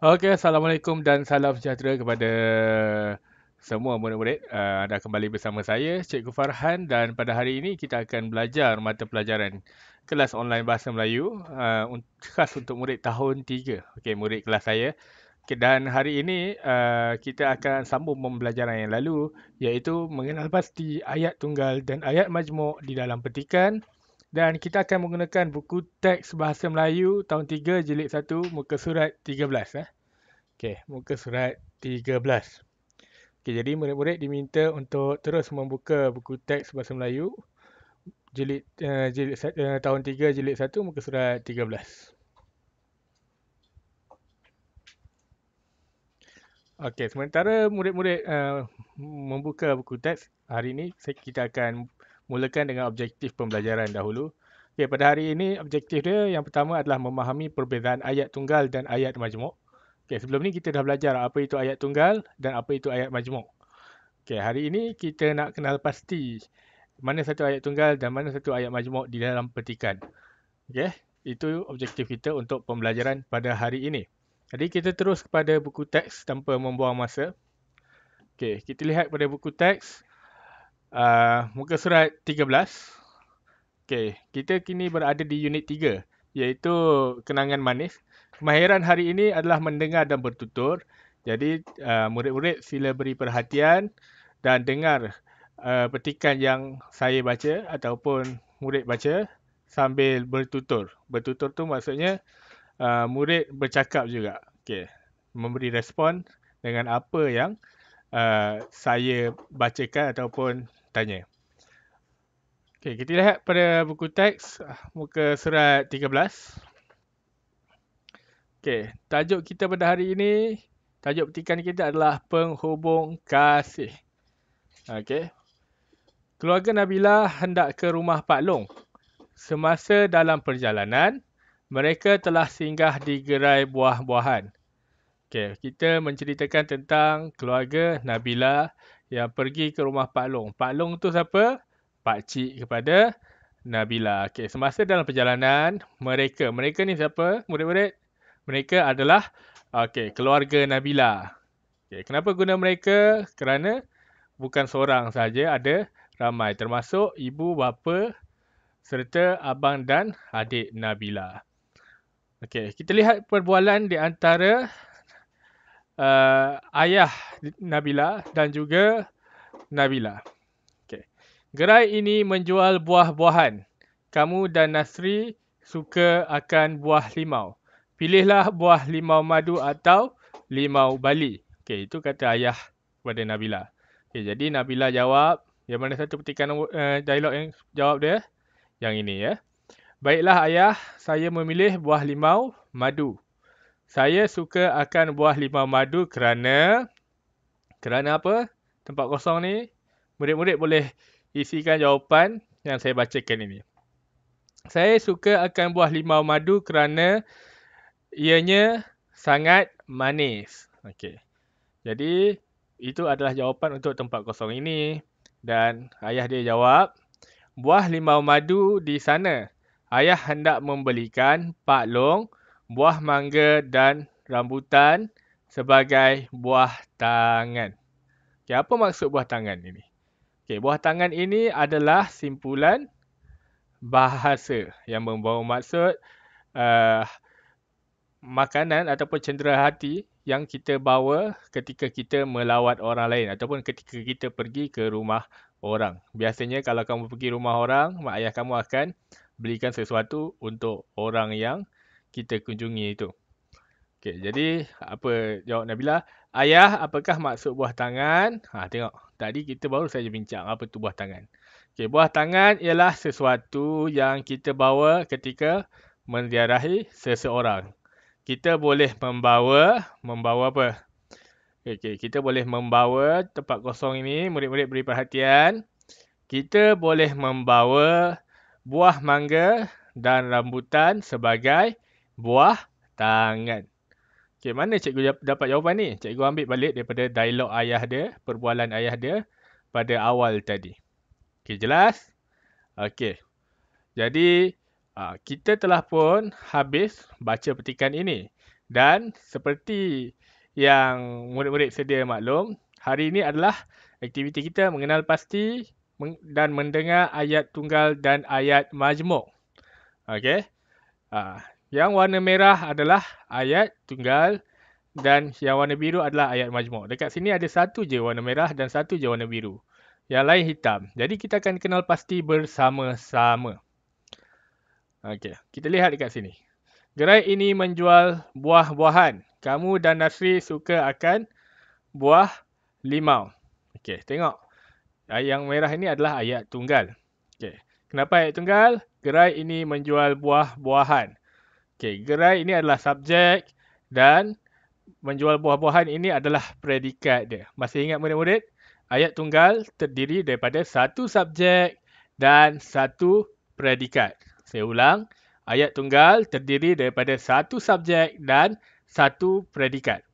Okey, Assalamualaikum dan salam sejahtera kepada semua murid-murid. Anda kembali bersama saya, Cikgu Farhan, dan pada hari ini kita akan belajar mata pelajaran kelas online Bahasa Melayu khas untuk murid tahun 3. Okey, murid kelas saya. Okay, dan hari ini kita akan sambung pembelajaran yang lalu, iaitu mengenal pasti ayat tunggal dan ayat majmuk di dalam petikan. Dan kita akan menggunakan buku teks Bahasa Melayu tahun 3 jilid 1 muka surat 13. Okey, muka surat 13. Okey, jadi murid-murid diminta untuk terus membuka buku teks Bahasa Melayu tahun 3 jilid 1 muka surat 13. Okey, sementara murid-murid membuka buku teks, hari ini kita akan mulakan dengan objektif pembelajaran dahulu. Okey, pada hari ini objektif dia yang pertama adalah memahami perbezaan ayat tunggal dan ayat majmuk. Okey, sebelum ni kita dah belajar apa itu ayat tunggal dan apa itu ayat majmuk. Okey, hari ini kita nak kenal pasti mana satu ayat tunggal dan mana satu ayat majmuk di dalam petikan. Okey, itu objektif kita untuk pembelajaran pada hari ini. Jadi kita terus kepada buku teks tanpa membuang masa. Okey, kita lihat pada buku teks muka surat 13. Okey, kita kini berada di unit 3, iaitu kenangan manis. Kemahiran hari ini adalah mendengar dan bertutur. Jadi murid-murid sila beri perhatian dan dengar petikan yang saya baca ataupun murid baca sambil bertutur. Bertutur tu maksudnya murid bercakap juga. Okey, memberi respon dengan apa yang saya bacakan ataupun tanya. Okey, kita lihat pada buku teks muka surat 13. Okey, tajuk kita pada hari ini, tajuk petikan kita adalah penghubung kasih. Okey. Keluarga Nabila hendak ke rumah Pak Long. Semasa dalam perjalanan, mereka telah singgah di gerai buah-buahan. Okey, kita menceritakan tentang keluarga Nabila yang pergi ke rumah Pak Long. Pak Long tu siapa? Pak cik kepada Nabila. Okey, semasa dalam perjalanan, mereka ni siapa? Murid-murid? Mereka adalah keluarga Nabila. Okey, kenapa guna mereka? Kerana bukan seorang saja, ada ramai termasuk ibu, bapa serta abang dan adik Nabila. Okey, kita lihat perbualan di antara ayah Nabila dan juga Nabila. Okay. Gerai ini menjual buah-buahan. Kamu dan Nasri suka akan buah limau. Pilihlah buah limau madu atau limau Bali. Okay, itu kata ayah kepada Nabila. Okay, jadi Nabila jawab, yang mana satu petikan dialog yang jawab dia? Yang ini ya. Baiklah ayah, saya memilih buah limau madu. Saya suka akan buah limau madu kerana apa? Tempat kosong ni, murid-murid boleh isikan jawapan yang saya bacakan ini. Saya suka akan buah limau madu kerana ianya sangat manis. Okey. Jadi, itu adalah jawapan untuk tempat kosong ini. Dan ayah dia jawab, buah limau madu di sana. Ayah hendak membelikan Pak Long buah mangga dan rambutan sebagai buah tangan. Okay, apa maksud buah tangan ini? Okay, buah tangan ini adalah simpulan bahasa yang membawa maksud makanan ataupun cendera hati yang kita bawa ketika kita melawat orang lain ataupun ketika kita pergi ke rumah orang. Biasanya kalau kamu pergi rumah orang, mak ayah kamu akan belikan sesuatu untuk orang yang kita kunjungi itu. Okey, jadi apa jawab Nabila? Ayah, apakah maksud buah tangan? Tengok. Tadi kita baru saja bincang apa tu buah tangan. Okey, buah tangan ialah sesuatu yang kita bawa ketika menziarahi seseorang. Kita boleh membawa apa? Okey, kita boleh membawa tempat kosong ini, murid-murid beri perhatian. Kita boleh membawa buah mangga dan rambutan sebagai buah tangan. Okey, mana cikgu dapat jawapan ni? Cikgu ambil balik daripada dialog ayah dia, perbualan ayah dia pada awal tadi. Okey, jelas? Okey. Jadi, kita telah pun habis baca petikan ini. Dan seperti yang murid-murid sedia maklum, hari ini adalah aktiviti kita mengenal pasti dan mendengar ayat tunggal dan ayat majmuk. Okey. Yang warna merah adalah ayat tunggal dan yang warna biru adalah ayat majmuk. Dekat sini ada satu je warna merah dan satu je warna biru. Yang lain hitam. Jadi kita akan kenal pasti bersama-sama. Okey, kita lihat dekat sini. Gerai ini menjual buah-buahan. Kamu dan Nasri suka akan buah limau. Okey, tengok. Yang merah ini adalah ayat tunggal. Okey. Kenapa ayat tunggal? Gerai ini menjual buah-buahan. Okey, gerai ini adalah subjek dan menjual buah-buahan ini adalah predikat dia. Masih ingat murid-murid? Ayat tunggal terdiri daripada satu subjek dan satu predikat. Saya ulang. Ayat tunggal terdiri daripada satu subjek dan satu predikat.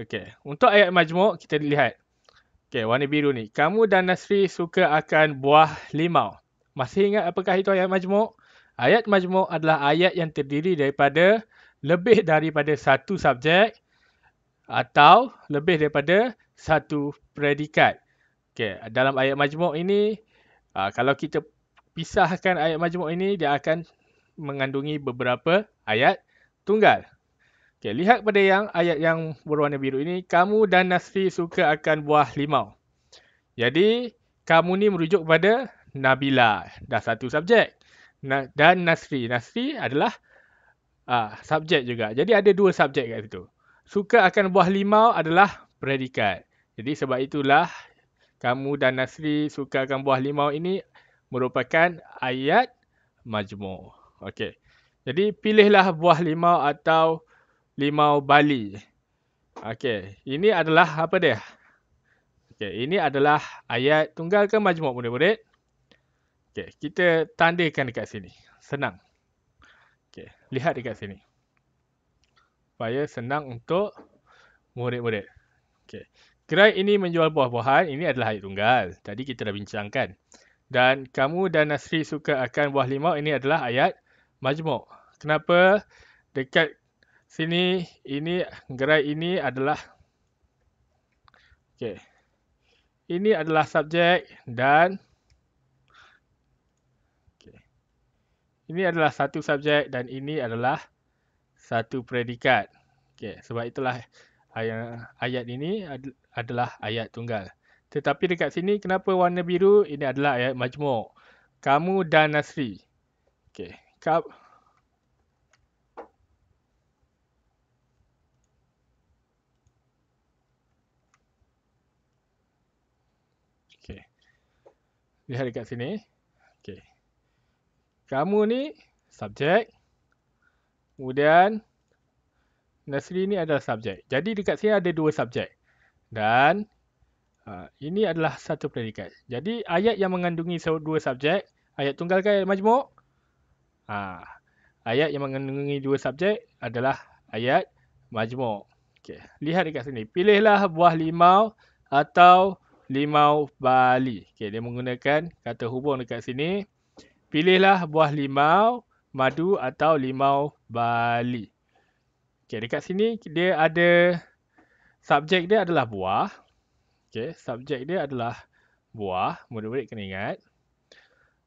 Okey, untuk ayat majmuk kita lihat. Okey, warna biru ni. Kamu dan Nasri suka akan buah limau. Masih ingat apakah itu ayat majmuk? Ayat majmuk adalah ayat yang terdiri daripada lebih daripada satu subjek atau lebih daripada satu predikat. Okey, dalam ayat majmuk ini, kalau kita pisahkan ayat majmuk ini, dia akan mengandungi beberapa ayat tunggal. Okey, lihat pada ayat yang berwarna biru ini. Kamu dan Nasri suka akan buah limau. Jadi, kamu ni merujuk pada Nabila. Dah satu subjek. Dan Nasri. Nasri adalah subjek juga. Jadi, ada dua subjek kat situ. Suka akan buah limau adalah predikat. Jadi, sebab itulah kamu dan Nasri suka akan buah limau ini merupakan ayat majmuk. Okey. Jadi pilihlah buah limau atau limau bali. Okey, ini adalah apa dia? Okey, ini adalah ayat tunggal ke majmuk murid-murid? Okey, kita tandakan dekat sini. Senang. Okey, lihat dekat sini. Supaya senang untuk murid-murid. Okey. Gerai ini menjual buah-buahan, ini adalah ayat tunggal. Tadi kita dah bincangkan. Dan kamu dan Nasri suka akan buah limau, ini adalah ayat majmuk. Kenapa dekat sini ini gerai ini adalah okey. Ini adalah subjek dan okey. Ini adalah satu subjek dan ini adalah satu predikat. Okey, sebab itulah ayat ini adalah ayat tunggal. Tetapi dekat sini kenapa warna biru? Ini adalah ayat majmuk. Kamu dan Nasri. Okey. Okey. Lihat dekat sini. Okey. Kamu ni subjek. Kemudian Nasri ni adalah subjek. Jadi dekat sini ada dua subjek. Dan ini adalah satu predikat. Jadi ayat yang mengandungi dua subjek, ayat tunggal ke ayat majmuk? Ayat yang mengandungi dua subjek adalah ayat majmuk. Okey, lihat dekat sini. Pilihlah buah limau atau limau bali. Okey, dia menggunakan kata hubung dekat sini. Pilihlah buah limau, madu atau limau bali. Okey, dekat sini dia ada subjek dia adalah buah. Okey, subjek dia adalah buah. Murid-murid kena ingat.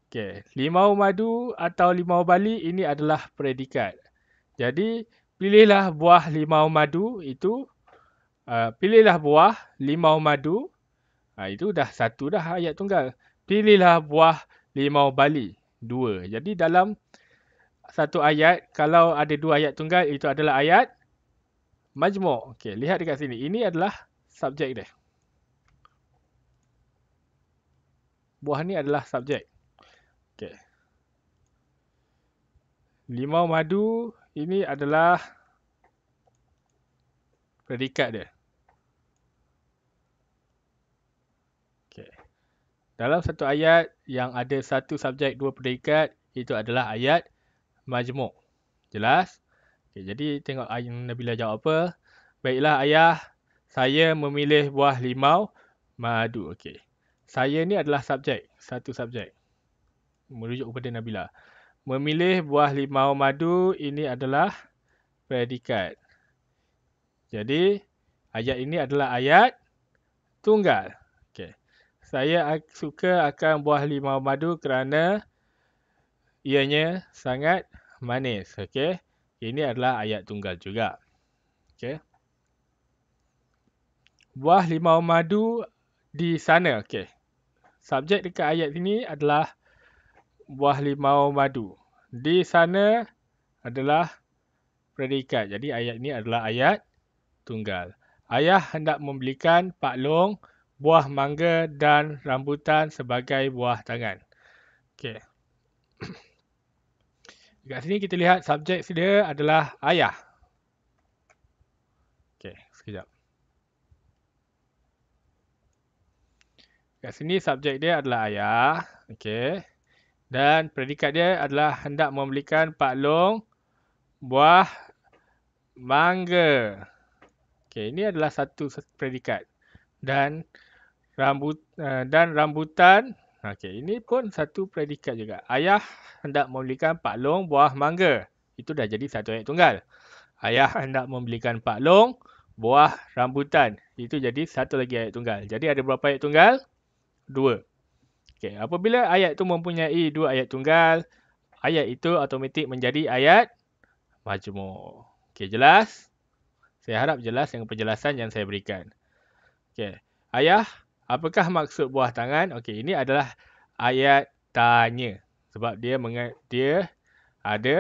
Okey, limau madu atau limau bali ini adalah predikat. Jadi, pilihlah buah limau madu itu. Pilihlah buah limau madu. Itu dah satu dah ayat tunggal. Pilihlah buah limau bali. Dua. Jadi, dalam satu ayat, kalau ada dua ayat tunggal, itu adalah ayat majmuk. Okey, lihat dekat sini. Ini adalah subjek dia. Buah ni adalah subjek. Okey. Limau madu ini adalah predikat dia. Okey. Dalam satu ayat yang ada satu subjek, dua predikat, itu adalah ayat majmuk. Jelas? Okey, jadi tengok Nabila jawab apa. Baiklah ayah, saya memilih buah limau madu. Okey. Saya ni adalah subjek, satu subjek. Merujuk kepada Nabila. Memilih buah limau madu ini adalah predikat. Jadi, ayat ini adalah ayat tunggal. Okey. Saya suka akan buah limau madu kerana ianya sangat manis. Okey. Ini adalah ayat tunggal juga. Okey. Buah limau madu di sana. Okey. Subjek dekat ayat ini adalah buah limau madu. Di sana adalah predikat. Jadi ayat ini adalah ayat tunggal. Ayah hendak membelikan Pak Long buah mangga dan rambutan sebagai buah tangan. Okey. Dekat sini kita lihat subjek dia adalah ayah. Okey, sekejap. Dekat sini subjek dia adalah ayah. Okey. Dan predikat dia adalah hendak membelikan Pak Long buah mangga. Okey, ini adalah satu predikat. Dan rambutan. Okey, ini pun satu predikat juga. Ayah hendak membelikan Pak Long buah mangga. Itu dah jadi satu ayat tunggal. Ayah hendak membelikan Pak Long buah rambutan. Itu jadi satu lagi ayat tunggal. Jadi ada berapa ayat tunggal? 2. Okey, apabila ayat itu mempunyai 2 ayat tunggal, ayat itu automatik menjadi ayat majmuk. Okey, jelas? Saya harap jelas dengan penjelasan yang saya berikan. Okey. Ayah, apakah maksud buah tangan? Okey, ini adalah ayat tanya. Sebab dia ada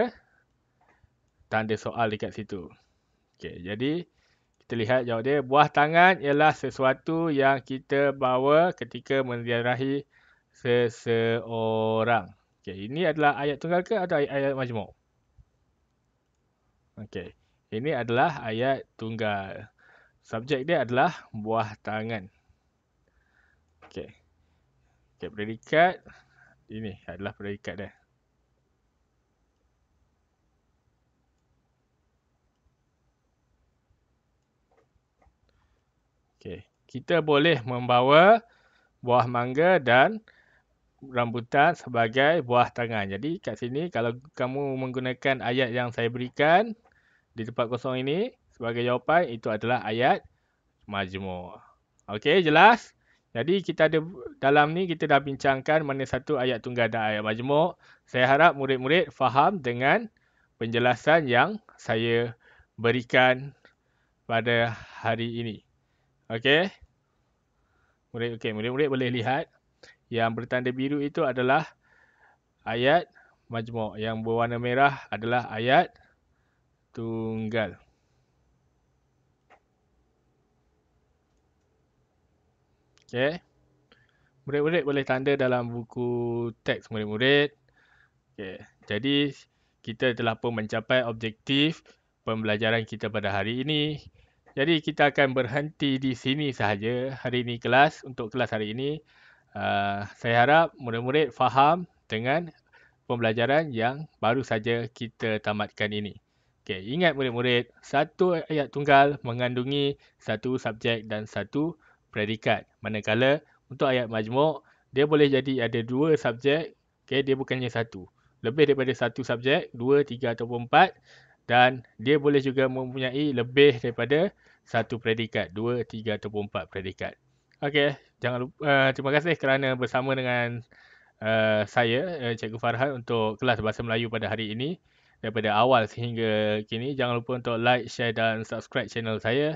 tanda soal dekat situ. Okey, jadi kita lihat jawab dia. Buah tangan ialah sesuatu yang kita bawa ketika menziarahi seseorang. Okey, ini adalah ayat tunggal ke atau ayat majmuk? Okey, ini adalah ayat tunggal. Subjek dia adalah buah tangan. Okey. Okey, predikat. Ini adalah predikat dia. Okey. Kita boleh membawa buah mangga dan rambutan sebagai buah tangan. Jadi kat sini kalau kamu menggunakan ayat yang saya berikan di tempat kosong ini sebagai jawapan, itu adalah ayat majmuk. Okey, jelas? Jadi kita ada dalam ni kita dah bincangkan mana satu ayat tunggal dan ayat majmuk. Saya harap murid-murid faham dengan penjelasan yang saya berikan pada hari ini. Okey? Murid-murid boleh lihat yang bertanda biru itu adalah ayat majmuk. Yang berwarna merah adalah ayat tunggal. Okey. Murid-murid boleh tanda dalam buku teks murid-murid. Okey. Jadi kita telah pun mencapai objektif pembelajaran kita pada hari ini. Jadi kita akan berhenti di sini sahaja hari ini untuk kelas hari ini. Saya harap murid-murid faham dengan pembelajaran yang baru saja kita tamatkan ini. Okey, ingat murid-murid, satu ayat tunggal mengandungi satu subjek dan satu predikat. Manakala untuk ayat majmuk, dia boleh jadi ada 2 subjek, okey, dia bukannya satu. Lebih daripada satu subjek, 2, 3 ataupun 4, dan dia boleh juga mempunyai lebih daripada satu predikat, 2, 3 ataupun 4 predikat. Okey, jangan lupa, terima kasih kerana bersama dengan saya, Cikgu Farhan, untuk kelas Bahasa Melayu pada hari ini. Daripada awal sehingga kini, jangan lupa untuk like, share dan subscribe channel saya.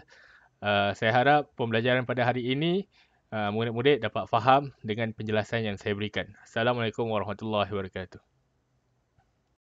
Saya harap pembelajaran pada hari ini murid-murid dapat faham dengan penjelasan yang saya berikan. Assalamualaikum warahmatullahi wabarakatuh.